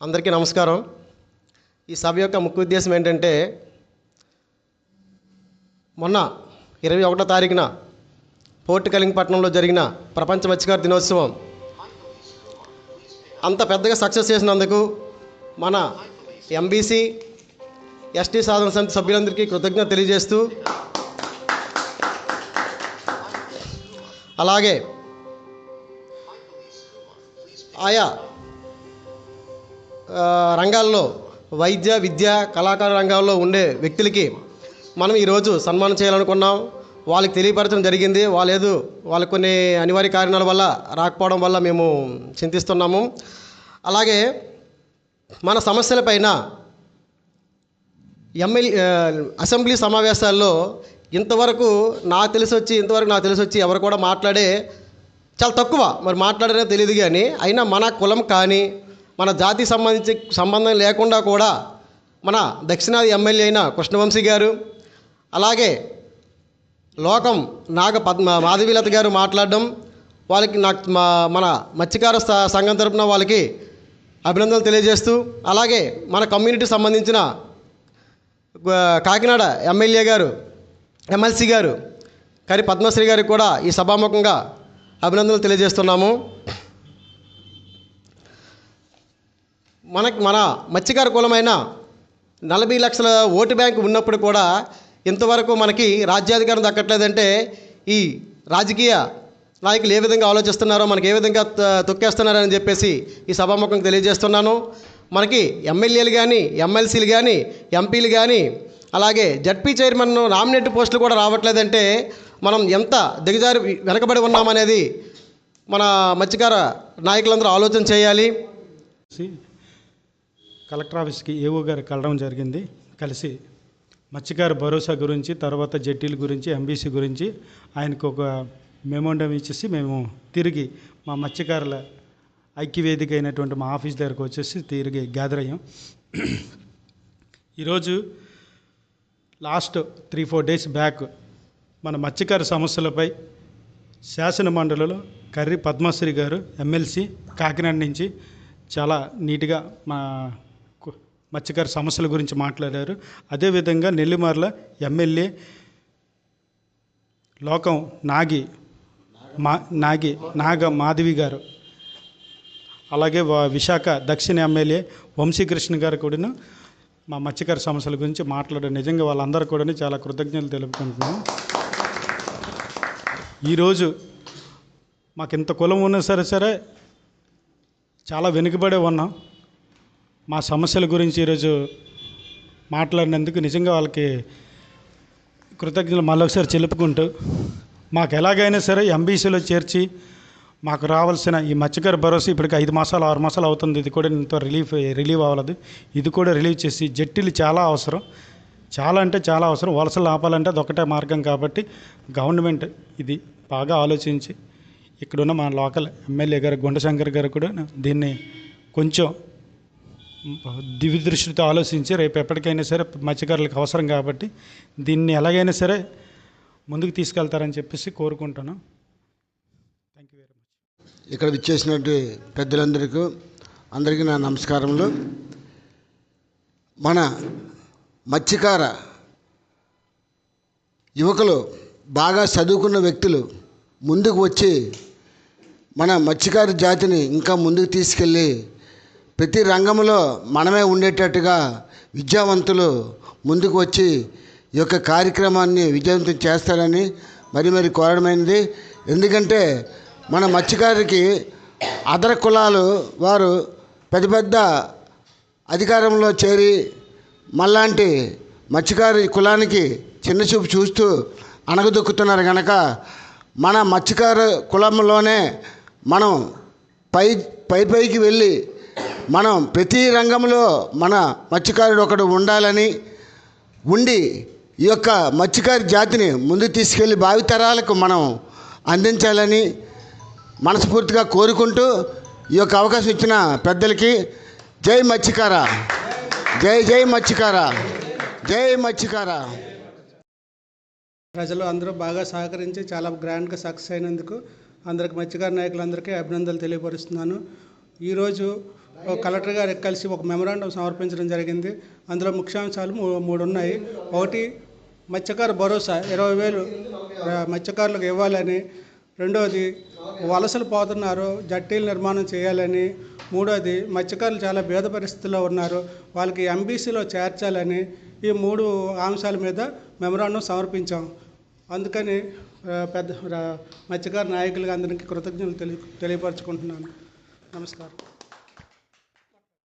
అందరికీ నమస్కారం. ఈ సభ యొక్క ముఖ్య ఉద్దేశం ఏంటంటే, మొన్న 21వ తారీఖున పోర్ట్ కళింగపట్నంలో జరిగిన ప్రపంచ మత్స్యకార దినోత్సవం అంత పెద్దగా సక్సెస్ చేసినందుకు మన ఎంబీసీ ఎస్టీ సాధన సమితి సభ్యులందరికీ కృతజ్ఞత తెలియజేస్తూ, అలాగే ఆయా రంగాల్లో వైద్య విద్య కళాకార రంగాల్లో ఉండే వ్యక్తులకి మనం ఈరోజు సన్మానం చేయాలనుకున్నాం. వాళ్ళకి తెలియపరచడం జరిగింది. వాళ్ళకి కొన్ని అనివార్య కారణాల వల్ల రాకపోవడం వల్ల మేము చింతిస్తున్నాము. అలాగే మన సమస్యలపైన అసెంబ్లీ సమావేశాల్లో ఇంతవరకు నాకు తెలిసి వచ్చి ఎవరు కూడా చాలా తక్కువ మాట్లాడనే తెలియదు. కానీ అయినా మన కులం కానీ మన జాతి సంబంధం లేకుండా కూడా మన దక్షిణాది ఎమ్మెల్యే అయిన కృష్ణవంశీ గారు, అలాగే లోకం మాధవీలత గారు మాట్లాడడం, వాళ్ళకి మన మత్స్యకార సంఘం తరపున వాళ్ళకి అభినందనలు తెలియజేస్తూ, అలాగే మన కమ్యూనిటీకి సంబంధించిన కాకినాడ ఎమ్మెల్సీ గారు కరి పద్మశ్రీ గారికి కూడా ఈ సభాముఖంగా అభినందనలు తెలియజేస్తున్నాము. మన మత్స్యకార కులమైన 40 లక్షల ఓటు బ్యాంకు ఉన్నప్పుడు కూడా ఇంతవరకు మనకి రాజ్యాధికారం దక్కట్లేదంటే ఈ రాజకీయ నాయకులు ఏ విధంగా ఆలోచిస్తున్నారో, మనకి ఏ విధంగా తొక్కేస్తున్నారని చెప్పేసి ఈ సభాముఖంగా తెలియజేస్తున్నాను. మనకి ఎమ్మెల్యేలు కానీ ఎమ్మెల్సీలు కానీ ఎంపీలు కానీ అలాగే జడ్పీ చైర్మన్ నామినేట్ పోస్టులు కూడా రావట్లేదంటే మనం ఎంత దిగజారి వెనకబడి ఉన్నామనేది మన మత్స్యకార నాయకులందరూ ఆలోచన చేయాలి. కలెక్టర్ ఆఫీస్కి ఏఓ గారు కలవడం జరిగింది. కలిసి మత్స్యకార భరోసా గురించి, తర్వాత జట్టీల గురించి, ఎంబీసీ గురించి ఆయనకు ఒక మెమోండం ఇచ్చేసి మేము తిరిగి మా మత్స్యకారుల ఐక్యవేదిక అయినటువంటి మా ఆఫీస్ దగ్గరకు వచ్చేసి తిరిగి గ్యాదర్ అయ్యాం. ఈరోజు లాస్ట్ 3-4 డేస్ బ్యాక్ మన మత్స్యకార సమస్యలపై శాసన మండలిలో కర్రి పద్మశ్రీ గారు ఎమ్మెల్సీ కాకినాడ నుంచి చాలా నీట్గా మా మత్స్యకార సమస్యల గురించి మాట్లాడారు. అదేవిధంగా నెల్లిమర్ల ఎమ్మెల్యే లోకం నాగ మాధవి గారు, అలాగే విశాఖ దక్షిణ ఎమ్మెల్యే వంశీకృష్ణ గారు కూడా మా మత్స్యకార సమస్యల గురించి మాట్లాడారు. నిజంగా వాళ్ళందరూ కూడా చాలా కృతజ్ఞతలు తెలుపుకుంటున్నాము. ఈరోజు మాకు ఇంత కులం ఉన్నా సరే చాలా వెనుకబడే ఉన్నాం. మా సమస్యల గురించి ఈరోజు మాట్లాడినందుకు నిజంగా వాళ్ళకి కృతజ్ఞతలు మళ్ళొకసారి చెలుపుకుంటూ, మాకు ఎలాగైనా సరే ఎంబీసీలో చేర్చి మాకు రావాల్సిన ఈ మత్స్యకార భరోసా ఇప్పటికి 5 మాసాలు 6 మాసాలు అవుతుంది. ఇది కూడా ఇంత రిలీవ్ అవ్వలేదు. ఇది కూడా రిలీవ్ చేసి జట్టీలు చాలా అవసరం, చాలా అంటే చాలా అవసరం. వలసలు ఆపాలంటే అదొకటే మార్గం. కాబట్టి గవర్నమెంట్ ఇది బాగా ఆలోచించి ఇక్కడున్న మా లోకల్ ఎమ్మెల్యే గారు గుండశంకర్ గారు కూడా దీన్ని కొంచెం దివ్య దృష్టితో ఆలోచించి రేపు ఎప్పటికైనా సరే మత్స్యకారులకు అవసరం కాబట్టి దీన్ని ఎలాగైనా సరే ముందుకు తీసుకెళ్తారని చెప్పేసి కోరుకుంటాను. Thank you very much. ఇక్కడ విచ్చేసినట్టు అందరికీ నా నమస్కారములు. మన మత్స్యకార యువకులు, బాగా చదువుకున్న వ్యక్తులు ముందుకు వచ్చి మన మత్స్యకార జాతిని ఇంకా ముందుకు తీసుకెళ్ళి ప్రతి రంగంలో మనమే ఉండేటట్టుగా విద్యావంతులు ముందుకు వచ్చి ఈ యొక్క కార్యక్రమాన్ని విజయవంతం చేస్తారని మరి కోరడమైనది. ఎందుకంటే మన మత్స్యకారికి అదర కులాలు వారు పెద్ద అధికారంలో చేరి మళ్ళాంటి మత్స్యకారి కులానికి చిన్నచూపు చూస్తూ అణగదొక్కుతున్నారు. కనుక మన మత్స్యకార కులంలోనే మనం పైకి వెళ్ళి మనం ప్రతి రంగంలో మన మత్స్యకారుడు ఒకడు ఉండి ఈ యొక్క మత్స్యకారి జాతిని ముందుకు తీసుకెళ్ళి భావితరాలకు మనం అందించాలని మనస్ఫూర్తిగా కోరుకుంటూ ఈ యొక్క అవకాశం ఇచ్చిన పెద్దలకి జై మత్స్యకార, జై మత్స్యకార, జై మత్స్యకార. ప్రజలు అందరూ బాగా సహకరించి చాలా గ్రాండ్గా సక్సెస్ అయినందుకు అందరికి మత్స్యకార నాయకులందరికీ అభినందనలు తెలియపరుస్తున్నాను. ఈరోజు కలెక్టర్ గారికి కలిసి ఒక మెమరాండం సమర్పించడం జరిగింది. అందులో ముఖ్యాంశాలు మూడు ఉన్నాయి. ఒకటి, మత్స్యకార భరోసా 20,000 మత్స్యకారులకు ఇవ్వాలని. రెండవది, వలసలు పోతున్నారు, జట్టీల నిర్మాణం చేయాలని. మూడోది, మత్స్యకారులు చాలా భేద పరిస్థితుల్లో ఉన్నారు, వాళ్ళకి ఎంబీసీలో చేర్చాలని. ఈ 3 అంశాల మీద మెమరాండం సమర్పించాం. అందుకని మత్స్యకార నాయకులుగా అందరికీ కృతజ్ఞతలు తెలియపరచుకుంటున్నాను. నమస్కారం.